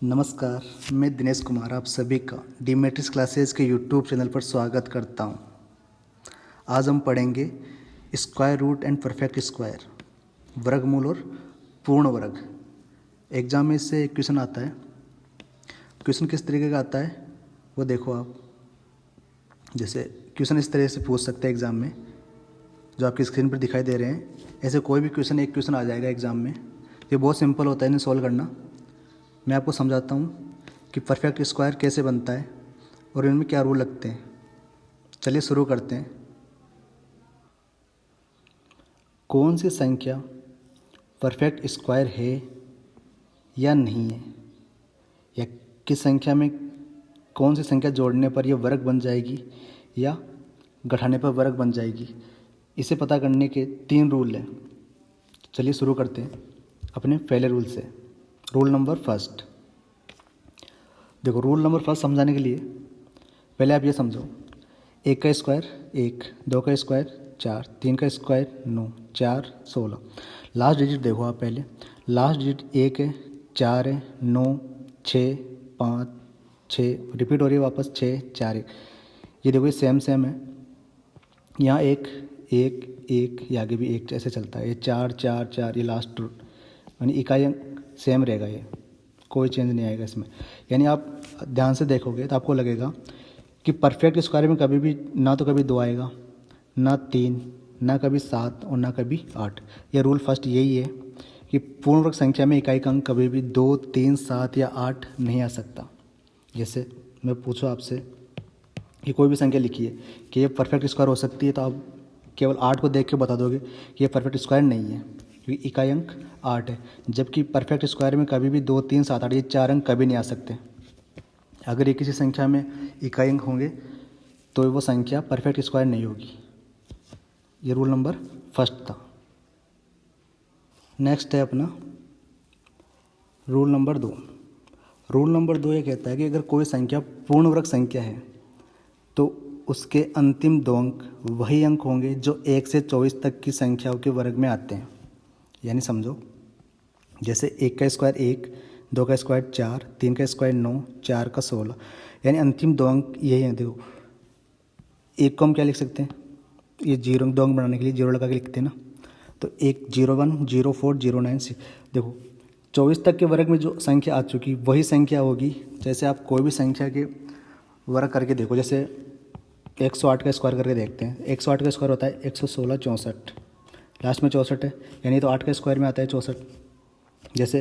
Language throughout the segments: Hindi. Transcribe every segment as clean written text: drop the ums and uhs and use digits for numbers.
नमस्कार, मैं दिनेश कुमार आप सभी का डी मैट्रिक्स क्लासेस के यूट्यूब चैनल पर स्वागत करता हूं। आज हम पढ़ेंगे square root and perfect square, वर्गमूल और पूर्ण वर्ग। एग्जाम में इससे एक क्वेश्चन आता है। क्वेश्चन किस तरीके का आता है वो देखो आप। जैसे क्वेश्चन इस तरह से पूछ सकते हैं एग्ज़ाम में, जो आपकी स्क्रीन पर दिखाई दे रहे हैं। ऐसे कोई भी क्वेश्चन एक क्वेश्चन आ जाएगा एग्ज़ाम में। ये बहुत सिंपल होता है इन्हें सॉल्व करना। मैं आपको समझाता हूँ कि परफेक्ट स्क्वायर कैसे बनता है और इनमें क्या रूल लगते हैं। चलिए शुरू करते हैं। कौन सी संख्या परफेक्ट स्क्वायर है या नहीं है, या किस संख्या में कौन सी संख्या जोड़ने पर यह वर्ग बन जाएगी या घटाने पर वर्ग बन जाएगी, इसे पता करने के 3 रूल हैं। चलिए शुरू करते हैं अपने पहले रूल से। Rule number first. देखो, रूल नंबर फर्स्ट समझाने के लिए पहले आप ये समझो, 1 का स्क्वायर 1, 2 का स्क्वायर 4, 3 का स्क्वायर 9, 4 16। लास्ट डिजिट देखो आप पहले। लास्ट डिजिट 1 है, 4 है, 9, 6, 5, 6 रिपीट हो रही है वापस 6, 4 1। ये देखो ये सेम है। यहाँ 1 1 1, ये आगे भी 1 ऐसे चलता है। ये 4 4 4, ये लास्ट रूट यानी इकाई अंक सेम रहेगा, ये कोई चेंज नहीं आएगा इसमें। यानी आप ध्यान से देखोगे तो आपको लगेगा कि परफेक्ट स्क्वायर में कभी भी ना तो कभी 2 आएगा, ना 3, ना कभी 7 और ना कभी 8। यह रूल फर्स्ट यही है कि पूर्ण वर्ग संख्या में इकाई का अंक कभी भी 2, 3, 7 या 8 नहीं आ सकता। जैसे मैं पूछूँ आपसे कि कोई भी संख्या लिखिए कि ये परफेक्ट स्क्वायर हो सकती है, तो आप केवल 8 को देख के बता दोगे कि ये परफेक्ट स्क्वायर नहीं है, क्योंकि इकाई अंक 8 है। जबकि परफेक्ट स्क्वायर में कभी भी 2, 3, 7, 8 ये 4 अंक कभी नहीं आ सकते। अगर ये किसी संख्या में इकाई अंक होंगे तो वो संख्या परफेक्ट स्क्वायर नहीं होगी। ये रूल नंबर फर्स्ट था। नेक्स्ट है अपना रूल नंबर 2। रूल नंबर 2 ये कहता है कि अगर कोई संख्या पूर्ण वर्ग संख्या है तो उसके अंतिम 2 अंक वही अंक होंगे जो 1 से 24 तक की संख्याओं के वर्ग में आते हैं। यानी समझो, जैसे 1 का स्क्वायर 1, 2 का स्क्वायर 4, 3 का स्क्वायर 9, 4 का 16। यानी अंतिम 2 अंक यही हैं। देखो, 1 को हम क्या लिख सकते हैं, ये 2 अंक बनाने के लिए 0 लगा के लिखते हैं ना। तो 1 0 1 0 4 0 9 6। देखो 24 तक के वर्ग में जो संख्या आ चुकी वही संख्या होगी। जैसे आप कोई भी संख्या के वर्ग करके देखो, जैसे 108 का स्क्वायर करके देखते हैं। 108 का स्क्वायर होता है 116 64, लास्ट में 64 है, यानी तो 8 का स्क्वायर में आता है 64। जैसे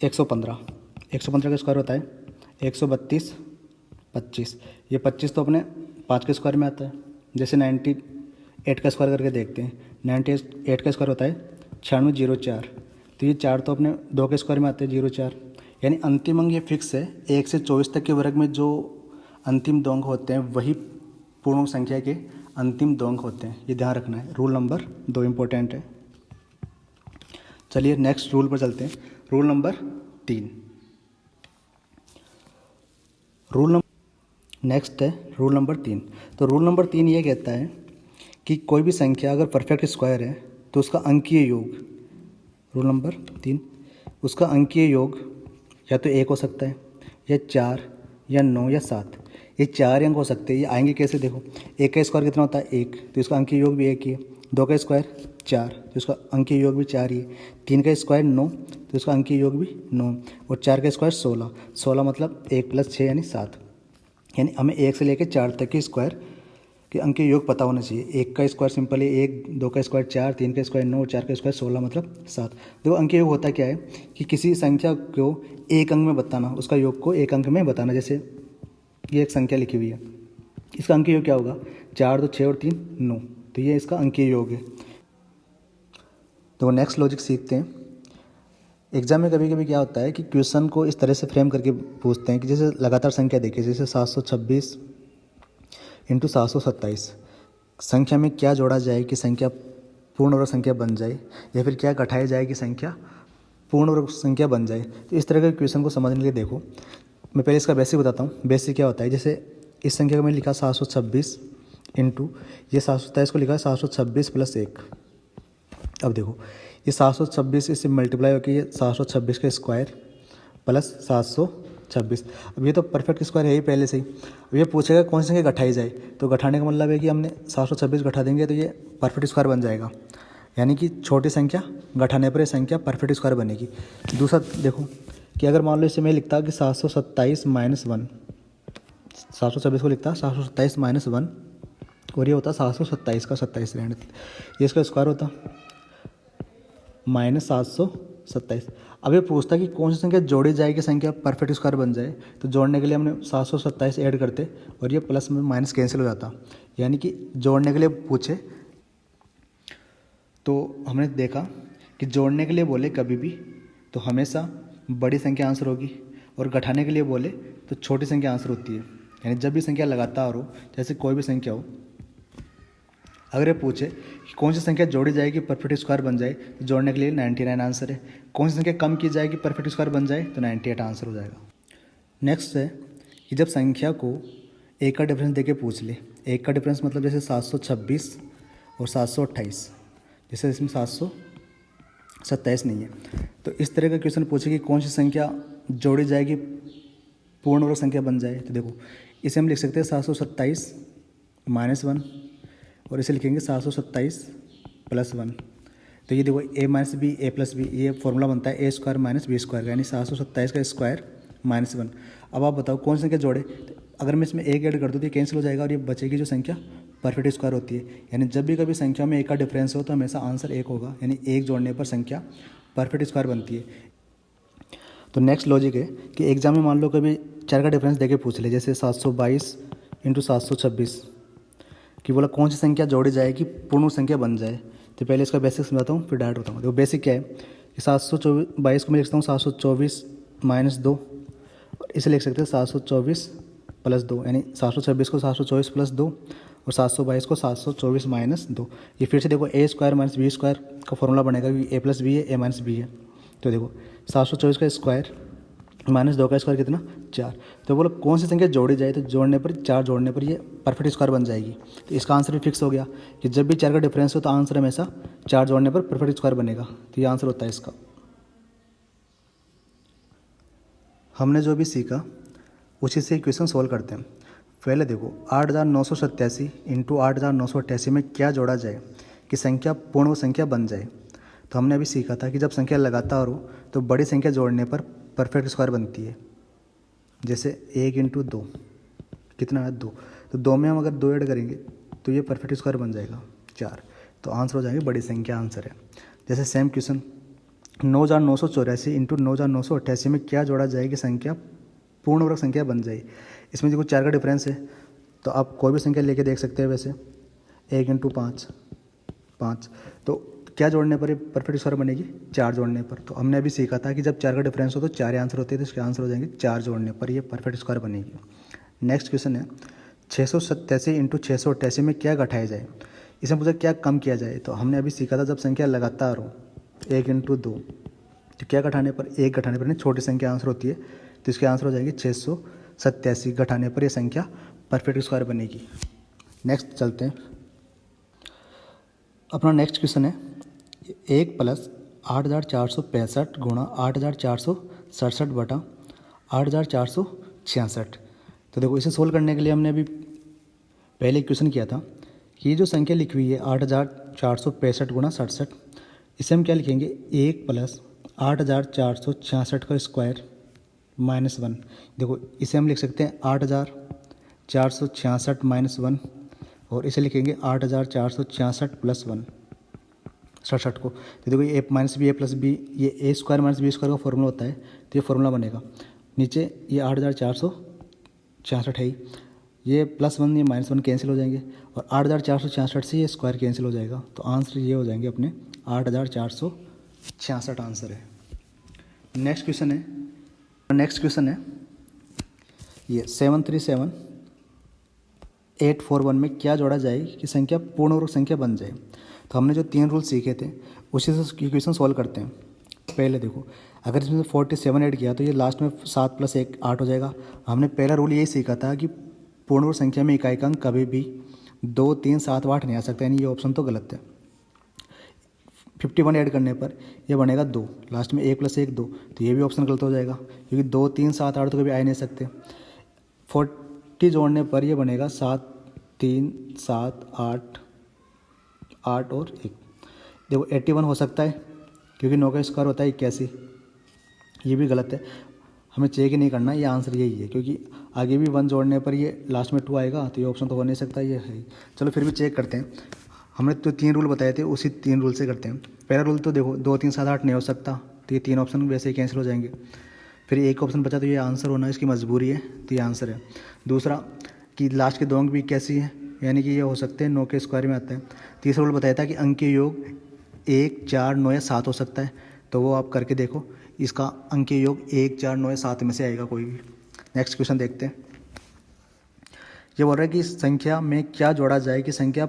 115 का स्क्वायर होता है 132 25, ये 25 तो अपने 5 के स्क्वायर में आता है। जैसे 98 का स्क्वायर करके देखते हैं। 98 का स्क्वायर होता है 96 04, तो ये 4 तो अपने 2 के स्क्वायर में आते हैं 04। यानी अंतिम अंक ये फिक्स है, 1 से 24 तक के वर्ग में जो अंतिम 2 अंक होते हैं वही पूर्ण संख्या के अंतिम 2 अंक होते हैं। ये ध्यान रखना है। रूल नंबर 2 इम्पोर्टेंट है। चलिए नेक्स्ट रूल पर चलते हैं। Rule number 3। नेक्स्ट है रूल नंबर 3। तो रूल नंबर 3 ये कहता है कि कोई भी संख्या अगर परफेक्ट स्क्वायर है तो उसका अंकीय योग, रूल नंबर 3, उसका अंकीय योग या तो 1 हो सकता है, या 4, या 9, या 7। ये 4 अंक हो सकते हैं। ये आएंगे कैसे, देखो 1 का स्क्वायर कितना होता है 1, तो इसका अंकीय योग भी 1 ही है। 2 का स्क्वायर 4, तो इसका अंकीय योग भी 4 ही है। 3 का स्क्वायर 9, तो इसका अंकीय योग भी 9, और 4 का स्क्वायर 16। 16 मतलब 1 + 6 यानी 7। यानी हमें 1 से लेकर 4 तक के स्क्वायर के अंकीय योग पता होना चाहिए। 1 का स्क्वायर सिंपल है 1, 2 का स्क्वायर 4, 3 का स्क्वायर 9, 4 का स्क्वायर 16 मतलब 7। देखो अंकीय योग होता क्या है कि किसी संख्या को एक अंक में बताना, उसका योग को एक अंक में बताना। जैसे ये एक संख्या लिखी हुई है, इसका अंकीय योग क्या होगा, 4 2 6 और 3 9, तो ये इसका अंकीय योग है। तो नेक्स्ट लॉजिक सीखते हैं। एग्जाम में कभी कभी क्या होता है कि क्वेश्चन को इस तरह से फ्रेम करके पूछते हैं कि जैसे लगातार संख्या देखिए, जैसे 726 × 727 संख्या में क्या जोड़ा जाए कि संख्या पूर्ण वर्ग संख्या बन जाए, या फिर क्या घटाया जाए कि संख्या पूर्ण वर्ग संख्या बन जाए। तो इस तरह के क्वेश्चन को समझने के लिए देखो, मैं पहले इसका बेसिक बताता हूँ। बेसिक क्या होता है, जैसे इस संख्या को मैंने लिखा 726 इंटू ये 727 को लिखा 726 + 1। अब देखो ये 726 इससे मल्टीप्लाई होकर ये 726 का स्क्वायर प्लस 726। अब ये तो परफेक्ट स्क्वायर है ही पहले से ही। अब ये पूछेगा कौन सी संख्या घटाई जाए, तो घटाने का मतलब है कि हमने 726 घटा देंगे तो ये परफेक्ट स्क्वायर बन जाएगा, यानी कि छोटी संख्या घटाने पर ये संख्या परफेक्ट स्क्वायर बनेगी। दूसरा देखो कि अगर मान लो इसे मैं लिखता कि 727 माइनस 1, 726 को लिखता 727 माइनस 1 और ये होता 727 का 27 रहने, ये इसका स्क्वायर होता माइनस 727। अब ये पूछता कि कौन सी संख्या जोड़ी जाएगी संख्या परफेक्ट स्क्वायर बन जाए, तो जोड़ने के लिए हमने 727 ऐड करते और ये प्लस में माइनस कैंसिल हो जाता, यानी कि जोड़ने के लिए पूछे तो हमने देखा कि जोड़ने के लिए बोले कभी भी तो हमेशा बड़ी संख्या आंसर होगी और घटाने के लिए बोले तो छोटी संख्या आंसर होती है। यानी जब भी संख्या लगातार हो, जैसे कोई भी संख्या हो, अगर ये पूछे कि कौन सी संख्या जोड़ी जाएगी परफेक्ट स्क्वायर बन जाए, तो जोड़ने के लिए 99 आंसर है। कौन सी संख्या कम की जाएगी परफेक्ट स्क्वायर बन जाए, तो 98 आंसर हो जाएगा। नेक्स्ट है कि जब संख्या को एक का डिफरेंस देके पूछ ले, एक का डिफरेंस मतलब जैसे 726 और 728, जैसे इसमें 727 नहीं है, तो इस तरह का क्वेश्चन पूछे कि कौन सी संख्या जोड़ी जाएगी पूर्ण वर्ग संख्या बन जाए, तो देखो इसे हम लिख सकते हैं 727 माइनस 1 और इसे लिखेंगे 727 प्लस 1। तो ये देखो a minus b a plus b, ये फॉर्मूला बनता है a square minus b square, यानी 727 का स्क्वायर माइनस 1। अब आप बताओ कौन सी संख्या जोड़े, तो अगर मैं इसमें एक ऐड कर दूँ तो ये कैंसिल हो जाएगा और ये बचेगी जो संख्या परफेक्ट स्क्वायर होती है। यानी जब भी कभी संख्या में एक का डिफरेंस हो तो हमेशा आंसर एक होगा, यानी एक जोड़ने पर संख्या परफेक्ट स्क्वायर बनती है। तो नेक्स्ट लॉजिक है कि एग्जाम में मान लो कभी 4 का डिफरेंस देके पूछ ले, जैसे 722 इंटू 726, कि बोला कौन सी संख्या जोड़ी जाएगी पूर्ण संख्या बन जाए। तो पहले इसका बेसिक समझाता हूँ फिर डायरेक्ट बताऊँ। देखो बेसिक क्या है कि 722 को मैं लिखता हूँ 724 माइनस 2, इसे लिख सकते हैं 724 प्लस 2, यानी 726 को 724 प्लस 2 और 722 को 724 माइनस 2। ये फिर से देखो ए स्क्वायर माइनस बी स्क्वायर का फॉर्मूला बनेगा कि ए प्लस बी है, ए माइनस बी है। तो देखो 724 का स्क्वायर माइनस 2 का स्क्वायर कितना 4। तो बोलो कौन सी संख्या जोड़ी जाए, तो जोड़ने पर 4 जोड़ने पर ये परफेक्ट स्क्वायर बन जाएगी। तो इसका आंसर भी फिक्स हो गया कि जब भी 4 का डिफरेंस हो तो आंसर हमेशा 4 जोड़ने पर परफेक्ट स्क्वायर बनेगा। तो ये आंसर होता है इसका। हमने जो भी सीखा उसी से इक्वेशन सोल्व करते हैं। पहले देखो 8987 इंटू 8988 में क्या जोड़ा जाए कि संख्या पूर्ण संख्या बन जाए। तो हमने अभी सीखा था कि जब संख्या लगातार हो तो बड़ी संख्या जोड़ने पर परफेक्ट स्क्वायर बनती है। जैसे 1 इंटू 2 कितना है 2, तो 2 में हम अगर 2 ऐड करेंगे तो ये परफेक्ट स्क्वायर बन जाएगा 4। तो आंसर हो जाएगी बड़ी संख्या आंसर है। जैसे सेम क्वेश्चन 9984 इंटू 9988 में क्या जोड़ा जाए कि संख्या पूर्ण वर्ग संख्या बन जाए। इसमें देखो 4 का डिफरेंस है तो आप कोई भी संख्या लेके देख सकते हैं। वैसे 1 इंटू 5 5, तो क्या जोड़ने पर ये परफेक्ट स्क्वायर बनेगी 4 जोड़ने पर। तो हमने अभी सीखा था कि जब 4 का डिफरेंस हो तो 4 आंसर होते हैं, तो इसके आंसर हो जाएंगे 4 जोड़ने पर ये परफेक्ट स्क्वायर बनेगी। नेक्स्ट क्वेश्चन है 687 इंटू 688 में क्या घटाया जाए। इसमें पूछा क्या कम किया जाए। तो हमने अभी सीखा था जब संख्या लगातार हो 1 इंटू 2, तो क्या घटाने पर 1 घटाने पर छोटी संख्या आंसर होती है, तो इसके आंसर हो जाएंगे 687 घटाने पर यह संख्या परफेक्ट स्क्वायर बनेगी। नेक्स्ट चलते हैं, अपना नेक्स्ट क्वेश्चन है 1 प्लस 8465 गुणा 8467 बटा 8466। तो देखो इसे सोल्व करने के लिए हमने अभी पहले क्वेश्चन किया था कि ये जो संख्या लिखी हुई है 8465 गुणा 67, इसे हम क्या लिखेंगे 1 प्लस 8466 का स्क्वायर माइनस 1। देखो इसे हम लिख सकते हैं 8466 माइनस 1 और इसे लिखेंगे 8466 प्लस 1 67 को। तो देखो ये ए minus b a plus b, ये ए स्क्वायर माइनस बी स्क्वायर का फॉर्मूला होता है, तो ये फॉर्मूला बनेगा। नीचे ये 8466 है ही, ये प्लस 1 ये माइनस 1 कैंसिल हो जाएंगे और 8466 से ये स्क्वायर कैंसिल हो जाएगा। तो आंसर ये हो जाएंगे अपने 8466 आंसर है। नेक्स्ट क्वेश्चन है ये 737841 में क्या जोड़ा जाए कि संख्या पूर्ण वर्ग संख्या बन जाए। तो हमने जो 3 रूल सीखे थे उसी से क्वेश्चन सॉल्व करते हैं। पहले देखो अगर इसमें 47 ऐड किया तो ये लास्ट में 7 + 1 8 हो जाएगा। हमने पहला रूल यही सीखा था कि पूर्ण वर्ग संख्या में इकाई का अंक कभी भी 2 3 7 8 नहीं आ सकता, यानी ये ऑप्शन तो गलत है। 51 ऐड करने पर ये बनेगा 2, लास्ट में 1 + 1 2, तो ये भी ऑप्शन गलत हो जाएगा क्योंकि 2 3 7 8 तो कभी आ ही नहीं सकते। 40 जोड़ने पर ये बनेगा 7 3 7 8 8 और 1। देखो 81 हो सकता है क्योंकि 9 का स्क्वायर होता है 81, ये भी गलत है, हमें चेक ही नहीं करना, ये आंसर यही है क्योंकि आगे भी 1 जोड़ने पर ये लास्ट में 2 आएगा, तो ये ऑप्शन तो हो नहीं सकता, ये है। चलो फिर भी चेक करते हैं। हमने तो 3 रूल बताए थे, उसी 3 रूल से करते हैं। पहला रूल तो देखो 2 3 7 8 नहीं हो सकता, तो ये 3 ऑप्शन वैसे ही कैंसिल हो जाएंगे। फिर एक ऑप्शन बचा, तो ये आंसर होना इसकी मजबूरी है, तो ये आंसर है। दूसरा कि लास्ट के 2 अंक भी कैसी है, यानी कि ये हो सकते हैं 9 के स्क्वायर में आते हैं। तीसरा रूल बताया था कि अंक के योग 1 4 9 या 7 हो सकता है, तो वो आप करके देखो, इसका अंक योग 1 4 9 या 7 में से आएगा कोई भी। नेक्स्ट क्वेश्चन देखते हैं। ये बोल रहा है कि संख्या में क्या जोड़ा जाए कि संख्या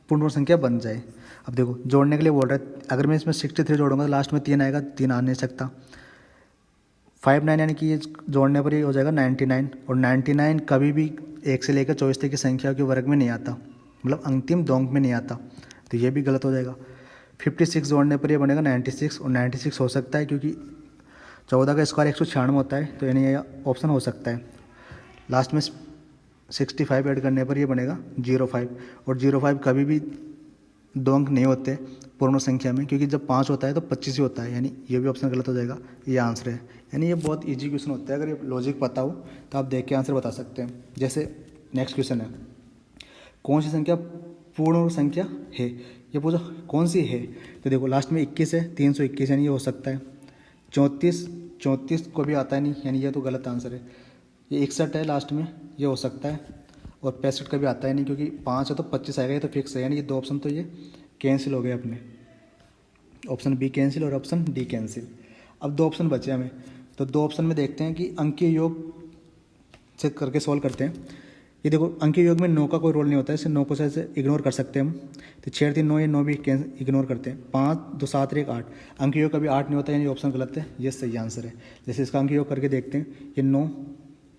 पूर्ण संख्या बन जाए। अब देखो जोड़ने के लिए बोल रहा है, अगर मैं इसमें 63 जोड़ूंगा तो लास्ट में 3 आएगा, 3 आ नहीं सकता। 59 यानी कि ये जोड़ने पर ये हो जाएगा 99, और 99 कभी भी 1 से लेकर 24 तक की संख्या के वर्ग में नहीं आता, मतलब अंतिम 2 अंक में नहीं आता, तो ये भी गलत हो जाएगा। 56 जोड़ने पर ये बनेगा 96, और 96 हो सकता है क्योंकि 14 का स्क्वायर 196 होता है, तो यानी ये ऑप्शन हो सकता है। लास्ट में 65 ऐड करने पर ये बनेगा 05, और 05 कभी भी 2 अंक नहीं होते पूर्ण संख्या में, क्योंकि जब 5 होता है तो 25 ही होता है, यानी ये भी ऑप्शन गलत हो जाएगा, ये आंसर है। यानी ये बहुत इजी क्वेश्चन होता है, अगर ये लॉजिक पता हो तो आप देख के आंसर बता सकते हैं। जैसे नेक्स्ट क्वेश्चन है, कौन सी संख्या पूर्ण संख्या है, ये पूछो कौन सी है, तो देखो लास्ट में 21 है, 321 यानी ये हो सकता है। 34 को भी आता है नहीं, यानी ये तो गलत आंसर है। ये 61 है लास्ट में, ये हो सकता है, और 65 का भी आता है नहीं क्योंकि 5 है तो 25 आएगा, ये तो फिक्स है, यानी ये 2 ऑप्शन तो ये कैंसिल हो गए अपने, ऑप्शन बी कैंसिल और ऑप्शन डी कैंसिल। अब 2 ऑप्शन बचे हमें, तो 2 ऑप्शन में देखते हैं कि अंकीय योग से करके सॉल्व करते हैं। ये देखो अंकीय योग में 9 का कोई रोल नहीं होता है, इससे 9 को से इग्नोर कर सकते हैं हम, तो 6 3 9, ये 9 भी इग्नोर करते हैं। 5 2 7 1 8, अंकीय योग कभी 8 नहीं होता, यानी ऑप्शन गलत है, ये सही आंसर है। जैसे इसका अंकीय योग करके देखते हैं, ये 9,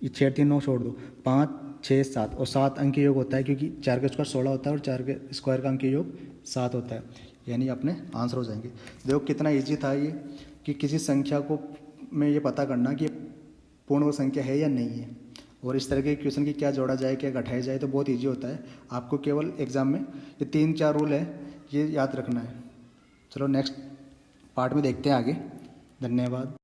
ये 6 3 9 छोड़ दो, 5 6 7, और 7 अंकीय योग होता है क्योंकि 4 का स्क्वायर 16 होता है और 4 के स्क्वायर का अंकीय योग 7 होता है, यानी अपने आंसर हो जाएंगे। देखो कितना ईजी था ये, कि किसी संख्या को में ये पता करना कि पूर्ण संख्या है या नहीं है, और इस तरह के क्वेश्चन की क्या जोड़ा जाए क्या घटाया जाए, तो बहुत ईजी होता है। आपको केवल एग्जाम में ये 3 4 रूल है, ये याद रखना है। चलो नेक्स्ट पार्ट में देखते हैं आगे। धन्यवाद।